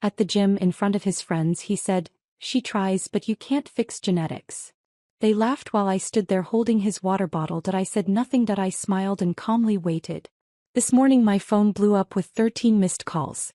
At the gym in front of his friends he said, "She tries but you can't fix genetics." They laughed while I stood there holding his water bottle. I said nothing. I smiled and calmly waited. This morning my phone blew up with 13 missed calls.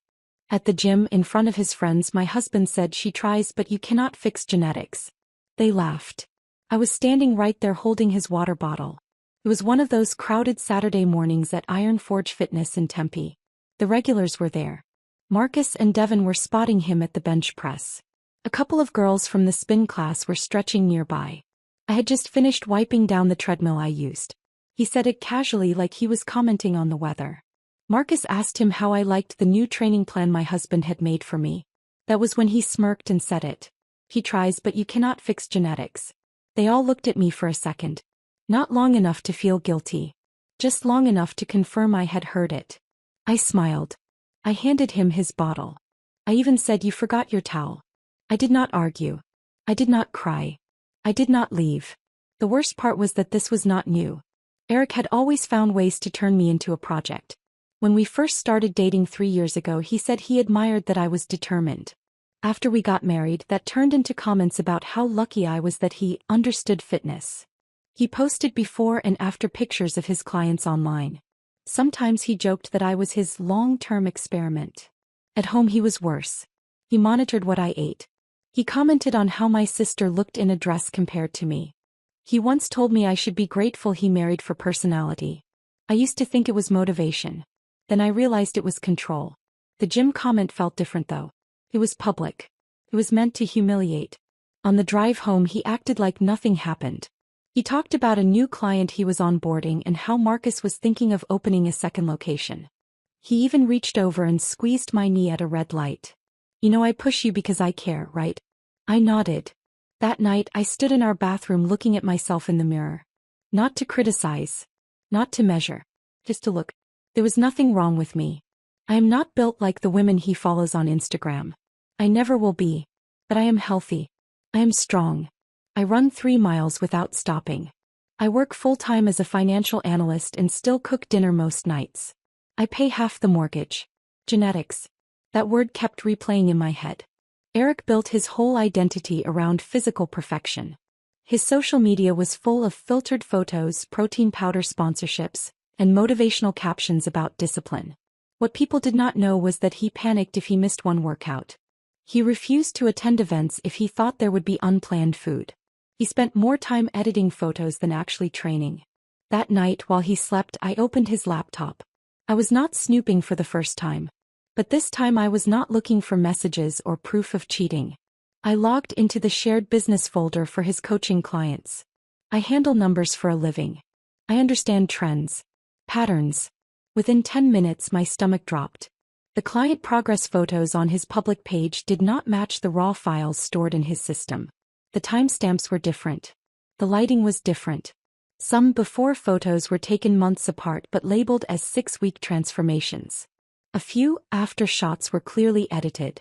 At the gym in front of his friends my husband said, "She tries but you cannot fix genetics." They laughed. I was standing right there holding his water bottle. It was one of those crowded Saturday mornings at Iron Forge Fitness in Tempe. The regulars were there. Marcus and Devin were spotting him at the bench press. A couple of girls from the spin class were stretching nearby. I had just finished wiping down the treadmill I used. He said it casually like he was commenting on the weather. Marcus asked him how I liked the new training plan my husband had made for me. That was when he smirked and said it. "He tries but you cannot fix genetics." They all looked at me for a second. Not long enough to feel guilty. Just long enough to confirm I had heard it. I smiled. I handed him his bottle. I even said, "You forgot your towel." I did not argue. I did not cry. I did not leave. The worst part was that this was not new. Eric had always found ways to turn me into a project. When we first started dating 3 years ago he said he admired that I was determined. After we got married that turned into comments about how lucky I was that he understood fitness. He posted before and after pictures of his clients online. Sometimes he joked that I was his long-term experiment. At home he was worse. He monitored what I ate. He commented on how my sister looked in a dress compared to me. He once told me I should be grateful he married for personality. I used to think it was motivation. Then I realized it was control. The gym comment felt different though. It was public. It was meant to humiliate. On the drive home he acted like nothing happened. He talked about a new client he was onboarding and how Marcus was thinking of opening a second location. He even reached over and squeezed my knee at a red light. "You know I push you because I care, right?" I nodded. That night I stood in our bathroom looking at myself in the mirror. Not to criticize. Not to measure. Just to look. There was nothing wrong with me. I am not built like the women he follows on Instagram. I never will be. But I am healthy. I am strong. I run 3 miles without stopping. I work full-time as a financial analyst and still cook dinner most nights. I pay half the mortgage. Genetics. That word kept replaying in my head. Eric built his whole identity around physical perfection. His social media was full of filtered photos, protein powder sponsorships, and motivational captions about discipline. What people did not know was that he panicked if he missed one workout. He refused to attend events if he thought there would be unplanned food. He spent more time editing photos than actually training. That night while he slept I opened his laptop. I was not snooping for the first time. But this time I was not looking for messages or proof of cheating. I logged into the shared business folder for his coaching clients. I handle numbers for a living. I understand trends. Patterns. Within 10 minutes my stomach dropped. The client progress photos on his public page did not match the raw files stored in his system. The timestamps were different. The lighting was different. Some before photos were taken months apart but labeled as 6-week transformations. A few after shots were clearly edited.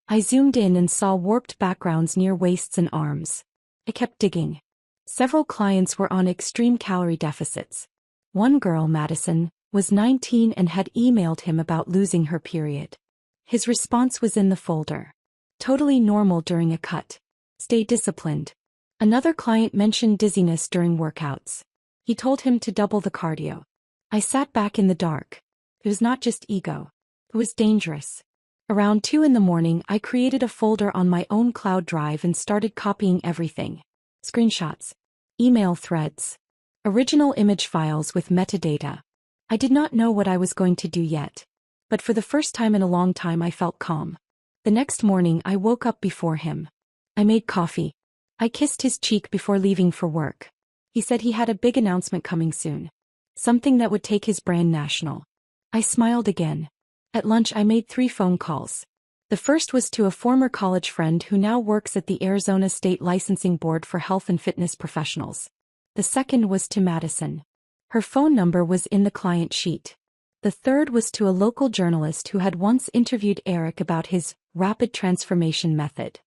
I zoomed in and saw warped backgrounds near waists and arms. I kept digging. Several clients were on extreme calorie deficits. One girl, Madison, was 19 and had emailed him about losing her period. His response was in the folder. Totally normal during a cut. Stay disciplined. Another client mentioned dizziness during workouts. He told him to double the cardio. I sat back in the dark. It was not just ego. It was dangerous. Around 2 in the morning I created a folder on my own cloud drive and started copying everything. Screenshots. Email threads. Original image files with metadata. I did not know what I was going to do yet. But for the first time in a long time I felt calm. The next morning I woke up before him. I made coffee. I kissed his cheek before leaving for work. He said he had a big announcement coming soon. Something that would take his brand national. I smiled again. At lunch I made 3 phone calls. The first was to a former college friend who now works at the Arizona State Licensing Board for Health and Fitness Professionals. The second was to Madison. Her phone number was in the client sheet. The third was to a local journalist who had once interviewed Eric about his rapid transformation method.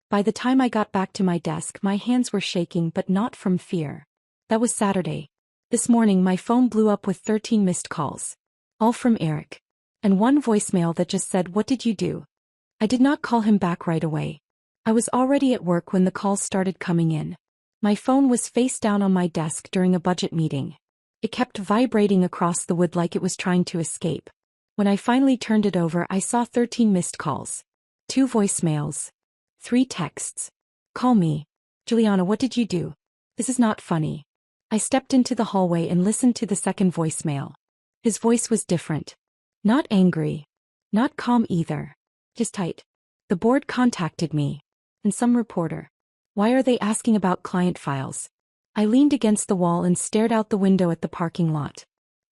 By the time I got back to my desk my hands were shaking but not from fear. That was Saturday. This morning my phone blew up with 13 missed calls. All from Eric. And one voicemail that just said, "What did you do?" I did not call him back right away. I was already at work when the calls started coming in. My phone was face down on my desk during a budget meeting. It kept vibrating across the wood like it was trying to escape. When I finally turned it over, I saw 13 missed calls. 2 voicemails. 3 texts. Call me. Juliana, what did you do? This is not funny. I stepped into the hallway and listened to the second voicemail. His voice was different. Not angry. Not calm either. Just tight. The board contacted me. And some reporter. Why are they asking about client files? I leaned against the wall and stared out the window at the parking lot.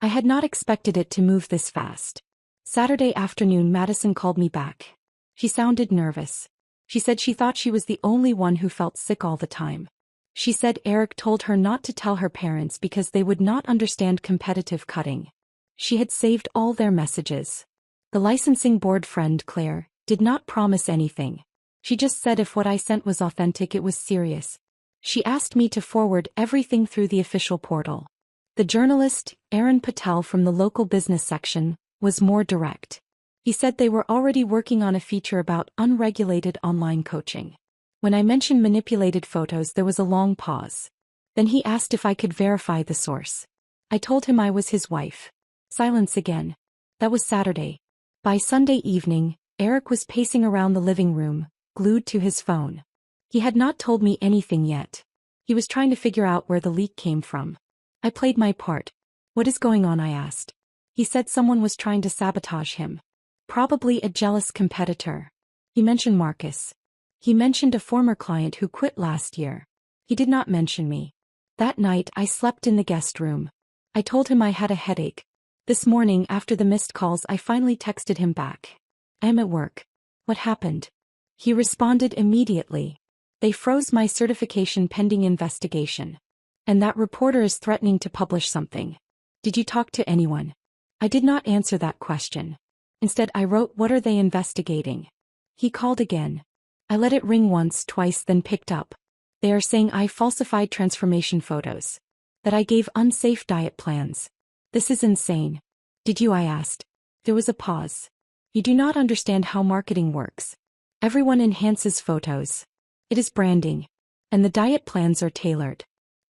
I had not expected it to move this fast. Saturday afternoon, Madison called me back. She sounded nervous. She said she thought she was the only one who felt sick all the time. She said Eric told her not to tell her parents because they would not understand competitive cutting. She had saved all their messages. The licensing board friend, Claire, did not promise anything. She just said if what I sent was authentic, it was serious. She asked me to forward everything through the official portal. The journalist, Aaron Patel from the local business section, was more direct. He said they were already working on a feature about unregulated online coaching. When I mentioned manipulated photos, there was a long pause. Then he asked if I could verify the source. I told him I was his wife. Silence again. That was Saturday. By Sunday evening, Eric was pacing around the living room, glued to his phone. He had not told me anything yet. He was trying to figure out where the leak came from. I played my part. What is going on? I asked. He said someone was trying to sabotage him. Probably a jealous competitor. He mentioned Marcus. He mentioned a former client who quit last year. He did not mention me. That night I slept in the guest room. I told him I had a headache. This morning after the missed calls I finally texted him back. I am at work. What happened? He responded immediately. They froze my certification pending investigation. And that reporter is threatening to publish something. Did you talk to anyone? I did not answer that question. Instead I wrote, what are they investigating? He called again. I let it ring once, twice, then picked up. They are saying I falsified transformation photos. That I gave unsafe diet plans. This is insane. Did you? I asked. There was a pause. You do not understand how marketing works. Everyone enhances photos. It is branding. And the diet plans are tailored.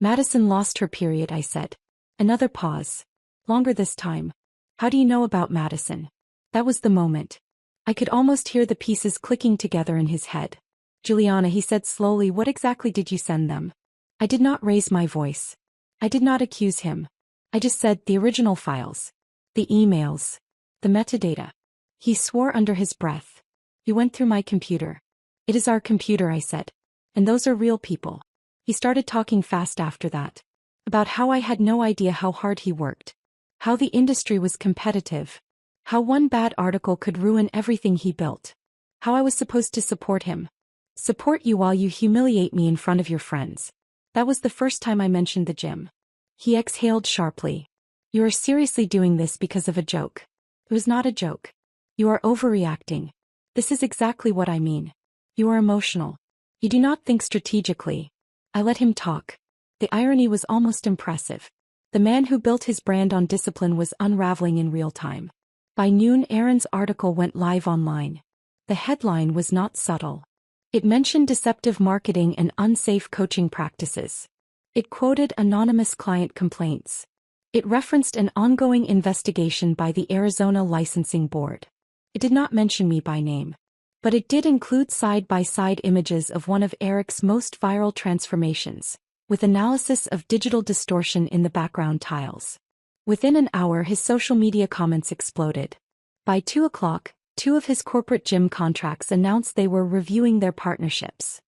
Madison lost her period, I said. Another pause. Longer this time. How do you know about Madison? That was the moment. I could almost hear the pieces clicking together in his head. Juliana, he said slowly, what exactly did you send them? I did not raise my voice. I did not accuse him. I just said the original files. The emails. The metadata. He swore under his breath. You went through my computer. It is our computer, I said. And those are real people. He started talking fast after that. About how I had no idea how hard he worked. How the industry was competitive. How one bad article could ruin everything he built. How I was supposed to support him. Support you while you humiliate me in front of your friends. That was the first time I mentioned the gym. He exhaled sharply. You are seriously doing this because of a joke. It was not a joke. You are overreacting. This is exactly what I mean. You are emotional. You do not think strategically. I let him talk. The irony was almost impressive. The man who built his brand on discipline was unraveling in real time. By noon, Aaron's article went live online. The headline was not subtle. It mentioned deceptive marketing and unsafe coaching practices. It quoted anonymous client complaints. It referenced an ongoing investigation by the Arizona Licensing Board. It did not mention me by name. But it did include side-by-side images of one of Eric's most viral transformations, with analysis of digital distortion in the background tiles. Within an hour, his social media comments exploded. By 2 o'clock, 2 of his corporate gym contracts announced they were reviewing their partnerships.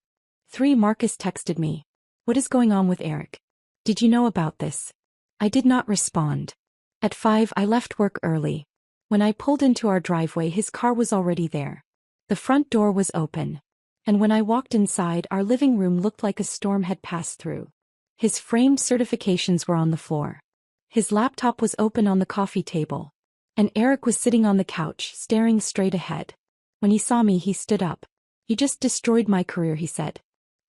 3. Marcus texted me. What is going on with Eric? Did you know about this? I did not respond. At 5, I left work early. When I pulled into our driveway, his car was already there. The front door was open. And when I walked inside, our living room looked like a storm had passed through. His framed certifications were on the floor. His laptop was open on the coffee table. And Eric was sitting on the couch, staring straight ahead. When he saw me, he stood up. You just destroyed my career, he said.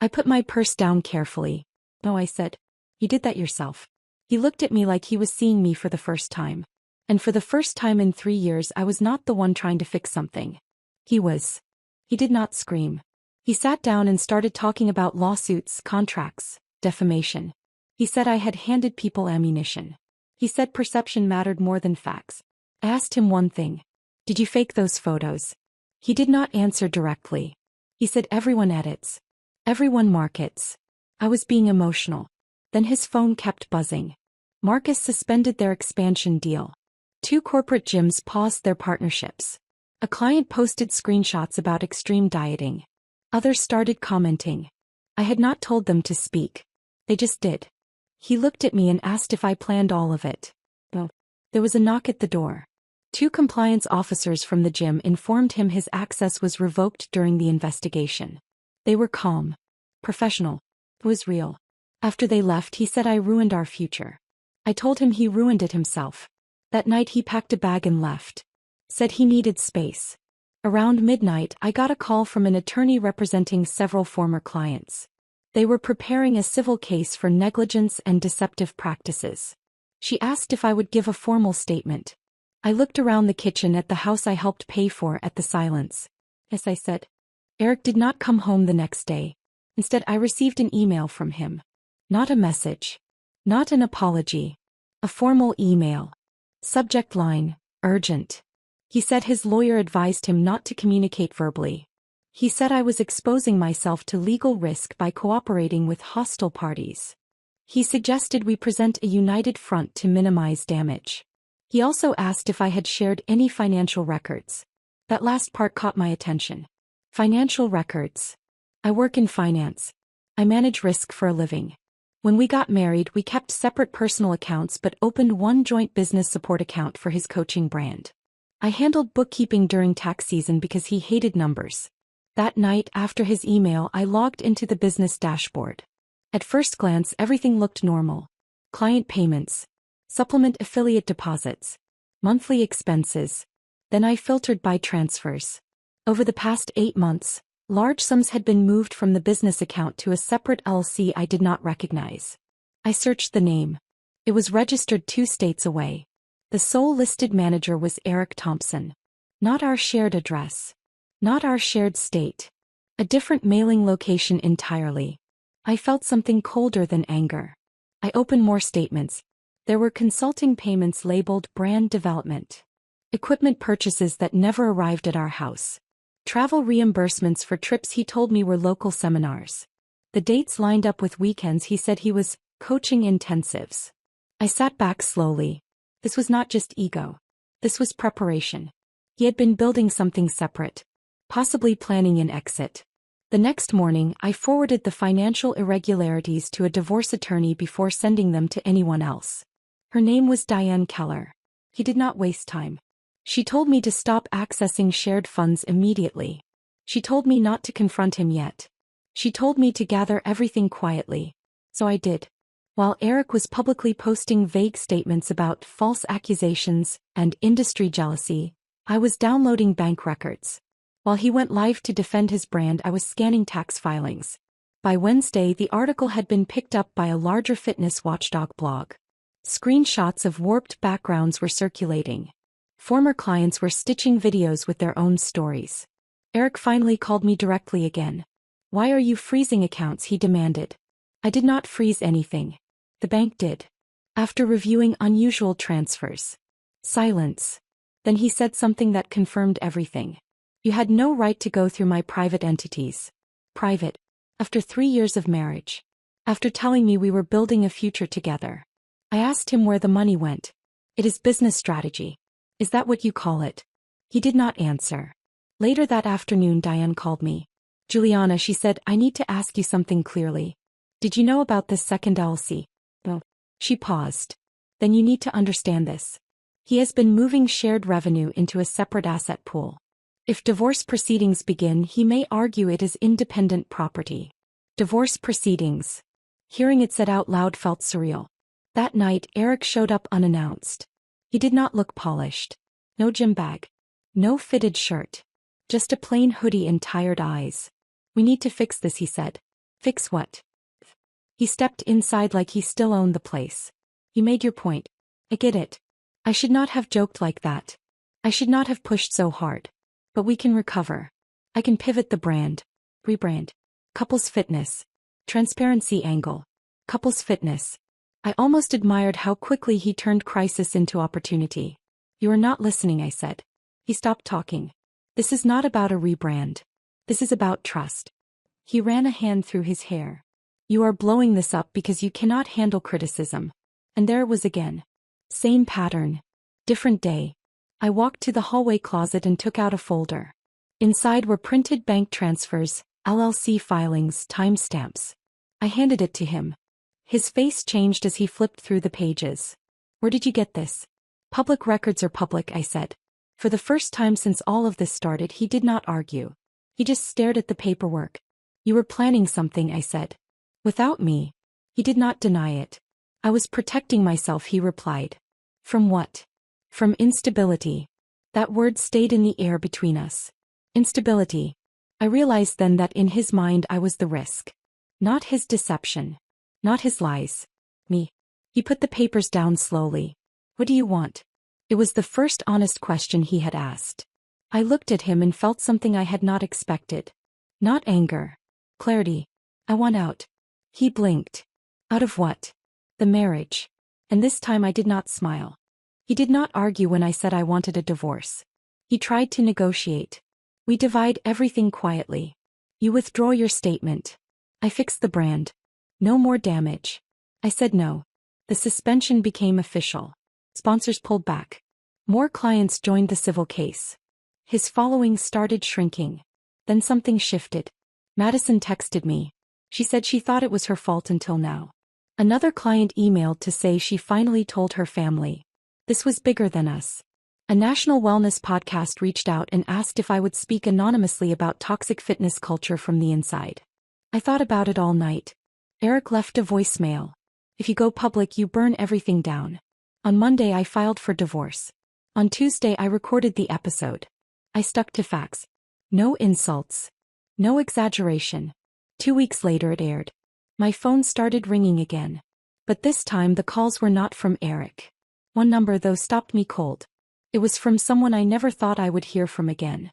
I put my purse down carefully. No, I said. You did that yourself. He looked at me like he was seeing me for the first time. And for the first time in 3 years, I was not the one trying to fix something. He was. He did not scream. He sat down and started talking about lawsuits, contracts, defamation. He said I had handed people ammunition. He said perception mattered more than facts. I asked him one thing. Did you fake those photos? He did not answer directly. He said everyone edits. Everyone markets. I was being emotional. Then his phone kept buzzing. Marcus suspended their expansion deal. 2 corporate gyms paused their partnerships. A client posted screenshots about extreme dieting. Others started commenting. I had not told them to speak. They just did. He looked at me and asked if I planned all of it. Oh. There was a knock at the door. 2 compliance officers from the gym informed him his access was revoked during the investigation. They were calm. Professional. It was real. After they left, he said I ruined our future. I told him he ruined it himself. That night he packed a bag and left. Said he needed space. Around midnight, I got a call from an attorney representing several former clients. They were preparing a civil case for negligence and deceptive practices. She asked if I would give a formal statement. I looked around the kitchen at the house I helped pay for at the silence. Yes, I said. Eric did not come home the next day. Instead, I received an email from him. Not a message. Not an apology. A formal email. Subject line, urgent. He said his lawyer advised him not to communicate verbally. He said I was exposing myself to legal risk by cooperating with hostile parties. He suggested we present a united front to minimize damage. He also asked if I had shared any financial records. That last part caught my attention. Financial records. I work in finance. I manage risk for a living. When we got married, we kept separate personal accounts but opened one joint business support account for his coaching brand. I handled bookkeeping during tax season because he hated numbers. That night after his email, I logged into the business dashboard. At first glance, everything looked normal. Client payments, supplement affiliate deposits, monthly expenses. Then I filtered by transfers. Over the past 8 months, large sums had been moved from the business account to a separate LLC I did not recognize. I searched the name. It was registered 2 states away. The sole listed manager was Eric Thompson. Not our shared address. Not our shared state. A different mailing location entirely. I felt something colder than anger. I opened more statements. There were consulting payments labeled brand development. Equipment purchases that never arrived at our house. Travel reimbursements for trips he told me were local seminars. The dates lined up with weekends he said he was coaching intensives. I sat back slowly. This was not just ego. This was preparation. He had been building something separate. Possibly planning an exit. The next morning, I forwarded the financial irregularities to a divorce attorney before sending them to anyone else. Her name was Diane Keller. He did not waste time. She told me to stop accessing shared funds immediately. She told me not to confront him yet. She told me to gather everything quietly. So I did. While Eric was publicly posting vague statements about false accusations and industry jealousy, I was downloading bank records. While he went live to defend his brand, I was scanning tax filings. By Wednesday, the article had been picked up by a larger fitness watchdog blog. Screenshots of warped backgrounds were circulating. Former clients were stitching videos with their own stories. Eric finally called me directly again. Why are you freezing accounts? He demanded. I did not freeze anything. The bank did. After reviewing unusual transfers. Silence. Then he said something that confirmed everything. You had no right to go through my private entities. Private. After 3 years of marriage. After telling me we were building a future together. I asked him where the money went. It is business strategy. Is that what you call it? He did not answer. Later that afternoon, Diane called me. Juliana, she said, I need to ask you something clearly. Did you know about this second LLC? No. She paused. Then you need to understand this. He has been moving shared revenue into a separate asset pool. If divorce proceedings begin, he may argue it is independent property. Divorce proceedings. Hearing it said out loud felt surreal. That night, Eric showed up unannounced. He did not look polished. No gym bag. No fitted shirt. Just a plain hoodie and tired eyes. We need to fix this, he said. Fix what? He stepped inside like he still owned the place. You made your point. I get it. I should not have joked like that. I should not have pushed so hard. But we can recover. I can pivot the brand. Rebrand. Couples fitness. Transparency angle. Couples fitness. I almost admired how quickly he turned crisis into opportunity. You are not listening, I said. He stopped talking. This is not about a rebrand. This is about trust. He ran a hand through his hair. You are blowing this up because you cannot handle criticism. And there it was again. Same pattern. Different day. I walked to the hallway closet and took out a folder. Inside were printed bank transfers, LLC filings, timestamps. I handed it to him. His face changed as he flipped through the pages. Where did you get this? Public records are public, I said. For the first time since all of this started, he did not argue. He just stared at the paperwork. You were planning something, I said. Without me. He did not deny it. I was protecting myself, he replied. From what? From instability. That word stayed in the air between us. Instability. I realized then that in his mind I was the risk. Not his deception. Not his lies. Me. He put the papers down slowly. What do you want? It was the first honest question he had asked. I looked at him and felt something I had not expected. Not anger. Clarity. I want out. He blinked. Out of what? The marriage. And this time I did not smile. He did not argue when I said I wanted a divorce. He tried to negotiate. We divide everything quietly. You withdraw your statement. I fixed the brand. No more damage. I said no. The suspension became official. Sponsors pulled back. More clients joined the civil case. His following started shrinking. Then something shifted. Madison texted me. She said she thought it was her fault until now. Another client emailed to say she finally told her family. This was bigger than us. A national wellness podcast reached out and asked if I would speak anonymously about toxic fitness culture from the inside. I thought about it all night. Eric left a voicemail. If you go public, you burn everything down. On Monday, I filed for divorce. On Tuesday, I recorded the episode. I stuck to facts. No insults. No exaggeration. 2 weeks later, it aired. My phone started ringing again. But this time, the calls were not from Eric. One number, though, stopped me cold. It was from someone I never thought I would hear from again.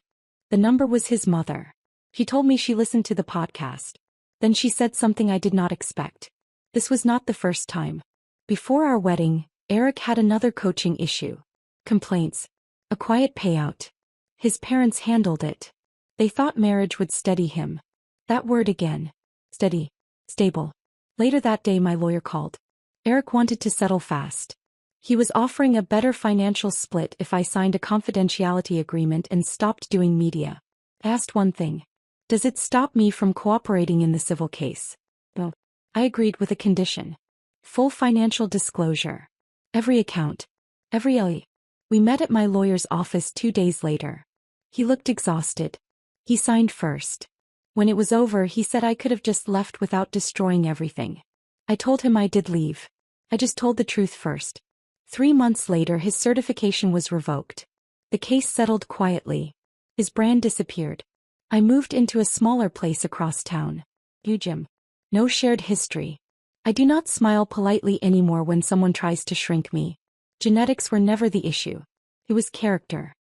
The number was his mother. She told me she listened to the podcast. Then she said something I did not expect. This was not the first time. Before our wedding, Eric had another coaching issue. Complaints. A quiet payout. His parents handled it. They thought marriage would steady him. That word again. Steady. Stable. Later that day, my lawyer called. Eric wanted to settle fast. He was offering a better financial split if I signed a confidentiality agreement and stopped doing media. I asked one thing. Does it stop me from cooperating in the civil case? No. I agreed with a condition. Full financial disclosure. Every account. Every LE. We met at my lawyer's office 2 days later. He looked exhausted. He signed first. When it was over, he said I could have just left without destroying everything. I told him I did leave. I just told the truth first. 3 months later, his certification was revoked. The case settled quietly. His brand disappeared. I moved into a smaller place across town. New gym. No shared history. I do not smile politely anymore when someone tries to shrink me. Genetics were never the issue. It was character.